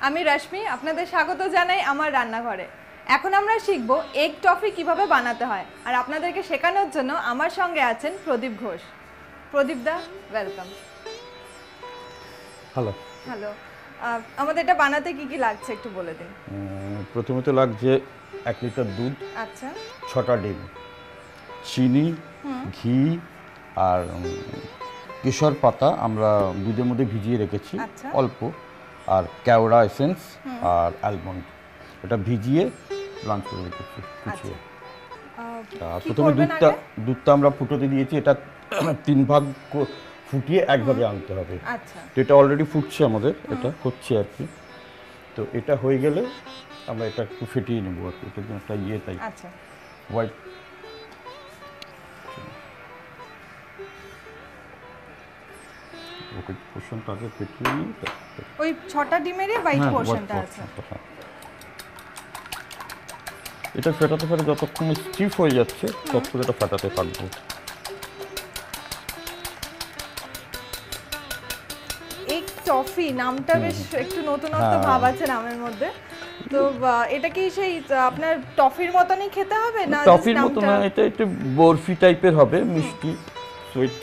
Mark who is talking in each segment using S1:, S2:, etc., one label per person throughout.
S1: আমি রশ্মি, আপনাদের স্বাগত জানাই আমার রান্নাঘরে। এখন আমরা শিখব এগ টফি কিভাবে বানাতে হয়, আর আপনাদেরকে শেখানোর জন্য আমার সঙ্গে আছেন প্রদীপ ঘোষ। প্রদীপ দা, ওয়েলকাম।
S2: হ্যালো।
S1: হ্যালো। আমাদের এটা বানাতে কি কি লাগছে একটু বলে দিন।
S2: প্রথমে তো লাগছে 1 লিটার দুধ,
S1: আচ্ছা,
S2: 6টা ডিম, চিনি, ঘি আর কেশর পাতা আমরা দুধের মধ্যে ভিজিয়ে রেখেছি
S1: আচ্ছা।
S2: অল্প, আর কেওড়া এসেন্স আর অ্যালমন্ড, এটা ভিজিয়ে ব্লান্ড করে রেখেছি কুচিয়ে।
S1: কি
S2: প্রথমে
S1: করবেন
S2: দুধটা আমরা ফুটোতে দিয়েছি, এটা 3 ভাগ ফুটিয়ে 1 ভাগে আনতে হবে।
S1: আচ্ছা,
S2: তো এটা অলরেডি ফুটছে আমাদের, এটা হচ্ছে আর কি। তো এটা হয়ে গেলে আমরা এটা একটু ফেটিয়ে নেবো আর কি, এটার জন্য একটা তাই
S1: আচ্ছা।
S2: হোয়াইট ওকে পোর্শনটা আগে ফেটিয়ে নিই।
S1: ওই 6টা ডিমেরই হোয়াইট পোরশনটা আছে।
S2: এটা ফেটাতে ফেটে যতক্ষণ স্টিফ হয়ে যাচ্ছে ততক্ষণ এটা ফেটাতে থাকবো।
S1: এগ টফি নামটা বেশ একটু নতুনত্ব ভাব আছে নামের মধ্যে। তো এটা কি সেই আপনার টফির মতনই খেতে হবে না?
S2: টফির মতো না, এটা একটু বরফি টাইপের হবে, মিষ্টি সুইট।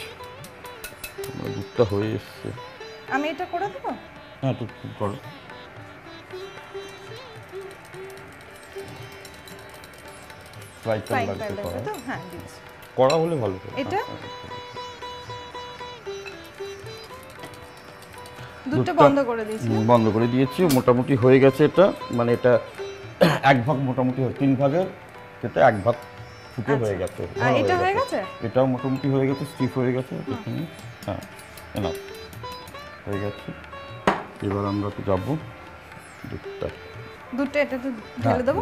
S2: দুধটা হয়ে এসছে,
S1: আমি এটা করে দেবো।
S2: হ্যাঁ তো করো। ফ্রাই প্যান লাগবে
S1: তো হ্যাঁ দিচ্ছি।
S2: কড়া হলে ভালো করে।
S1: এটা দুধটা বন্ধ করে দিয়েছি।
S2: বন্ধ করে দিয়েছি, মোটামুটি হয়ে গেছে এটা। মানে এটা 1 ভাগ মোটামুটি 3 ভাগের, এটা 1 ভাগ ফুটে হয়ে গেছে।
S1: এটা হয়ে গেছে,
S2: এটাও মোটামুটি হয়ে গেছে, স্টিফ হয়ে গেছে। হ্যাঁ এনাফ হয়ে গেছে। এবার আমরা তো যাবো দুধটা
S1: এটাতে ঢেলে দেবো।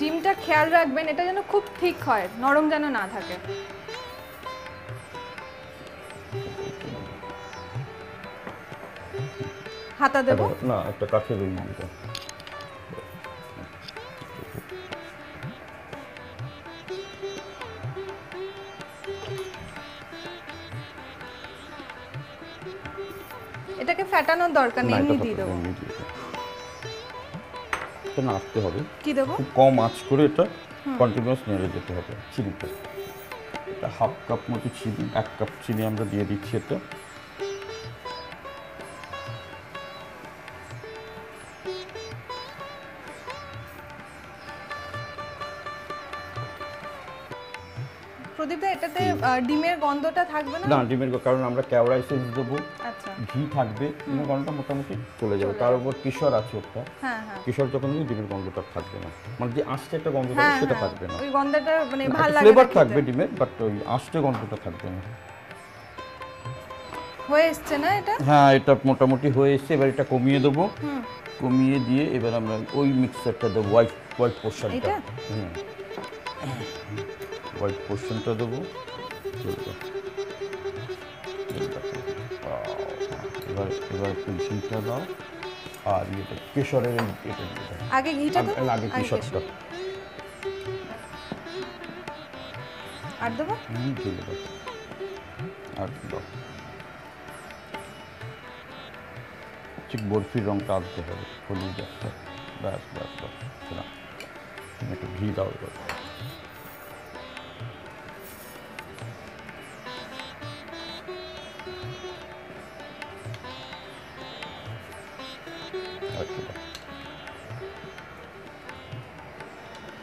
S1: ডিমটা খেয়াল রাখবেন এটা যেন খুব ঠিক হয়, নরম যেন না থাকে। হাতা দেবো
S2: না, একটা কাঠের ওই দিটা।
S1: এটাকে ফেটানোর দরকার নেই, এমনি দিয়ে দেবো।
S2: এটা নাড়তে হবে।
S1: কি দেবো?
S2: খুব কম আঁচ করে এটা কন্টিনিউয়াস নেড়ে যেতে হবে। চিনিটা এটা 1/2 কাপ মতো চিনি, 1 কাপ চিনি আমরা দিয়ে দিচ্ছি। এটা
S1: প্রদীপ দা, এটাতে ডিমের গন্ধটা থাকবে না?
S2: না, ডিমের কারণ আমরা কেওড়া এসেন্স দেবো,
S1: আচ্ছা,
S2: ঘি থাকবে, ডিমের গন্ধটা মোটামুটি চলে যাবে। তার উপর কেশর আছে ওটা,
S1: হ্যাঁ হ্যাঁ,
S2: কেশর যখন দিই ডিমের গন্ধটা থাকবে না, মানে যে আঁশটা একটা গন্ধ থাকে সেটা থাকবে না।
S1: ওই গন্ধটা মানে ভালো লাগে,
S2: ফ্লেভার থাকবে ডিমের, বাট ওই আঁশটা গন্ধটা থাকবে না।
S1: হয়ে এসছে না এটা?
S2: হ্যাঁ, এটা মোটামুটি হয়ে এসছে। এবার এটা কমিয়ে দেবো, কমিয়ে দিয়ে এবার আমরা ওই মিক্সারটা দেবো, হোয়াইট পোর্শনটা। হোয়াইট পোর্শনটা দেবো। এবার একটু ঘিটা দাও, আর এটা কেশরের এটা
S1: আগে ঘিটা দাও,
S2: আগে কেশরটা
S1: আর দেবো।
S2: দিয়ে দাও, আর দাও। ঠিক বরফির রঙটা আসতে হবে, হলুদ একটা। ব্যাস ব্যাস ব্যাস, একটু ঘি দাও এবার। আচ্ছা,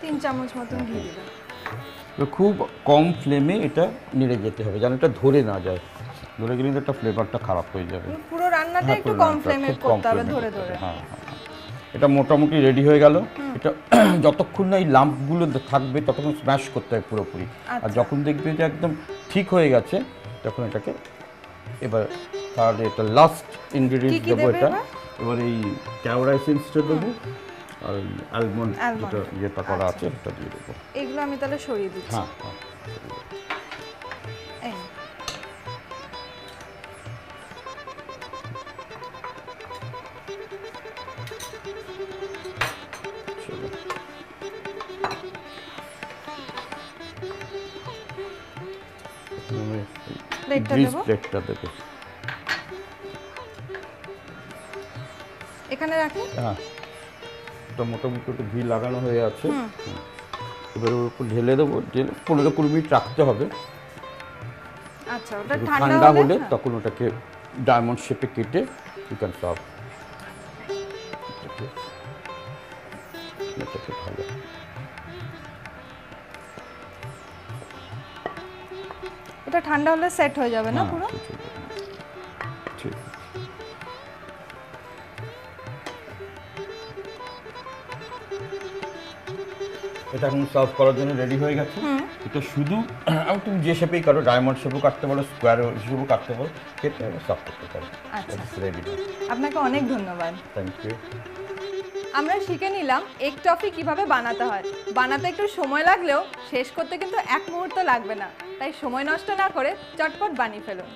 S1: 3 চামচ মতন ঘি দিলাম।
S2: খুব কম ফ্লেমে এটা নেড়ে যেতে হবে, যেন এটা ধরে না যায়। ধরে গেলে একটা ফ্লেভারটা খারাপ হয়ে যাবে।
S1: পুরো রান্নাটা একটু কম ফ্লেমে করতে হবে, ধরে ধরে।
S2: হ্যাঁ, এটা মোটামুটি রেডি হয়ে গেল। এটা যতক্ষণ না এই লাম্পগুলো থাকবে ততক্ষণ স্ম্যাশ করতে হবে পুরোপুরি। আর যখন দেখবে যে একদম ঠিক হয়ে গেছে তখন এটাকে এবার তাহলে এটা লাস্ট ইনগ্রেডিয়েন্টস দেবো। এটা এবার এই কেওড়া এসেন্সটা দেবো, আর অ্যালমন্ড যেটা করা আছে এটা দিয়ে দেবো।
S1: এগুলো আমি তাহলে সরিয়ে দিচ্ছি।
S2: হ্যাঁ হ্যাঁ,
S1: প্লেটটা
S2: গ্রিস
S1: দেবো,
S2: প্লেটটা দেবে।
S1: এখানে রাখি।
S2: হ্যাঁ, এটা মোটামুটি একটু ঘি লাগানো হয়ে আছে। এবার ওর উপর ঢেলে দেবো, ঢেলে 15-20 মিনিট রাখতে হবে।
S1: আচ্ছা, ওটা
S2: একটু
S1: ঠান্ডা
S2: ঠান্ডা
S1: হলে
S2: হলে তখন ওটাকে ডায়মন্ড শেপে কেটে ইউ ক্যান সার্ভ। এটাকে ভালো
S1: এটা ঠান্ডা হলে সেট হয়ে যাবে না
S2: হ্যাঁ,
S1: পুরো?
S2: ঠিক। এটা এখন সার্ভ করার জন্য রেডি হয়ে গেছে। এটা শুধু আমি তুমি যে শেপেই কাটো, ডায়মন্ড শেপও কাটতে পারো, স্কোয়ার শেপও কাটতে পারো, কেটে সার্ভ করতে পারো।
S1: আচ্ছা,
S2: রেডি।
S1: আপনাকে অনেক ধন্যবাদ।
S2: Thank you.
S1: আমরা শিখে নিলাম এগ টফি কিভাবে বানাতে হয়। বানাতে একটু সময় লাগলেও শেষ করতে কিন্তু এক মুহূর্ত লাগবে না, তাই সময় নষ্ট না করে চটপট বানিয়ে ফেলুন।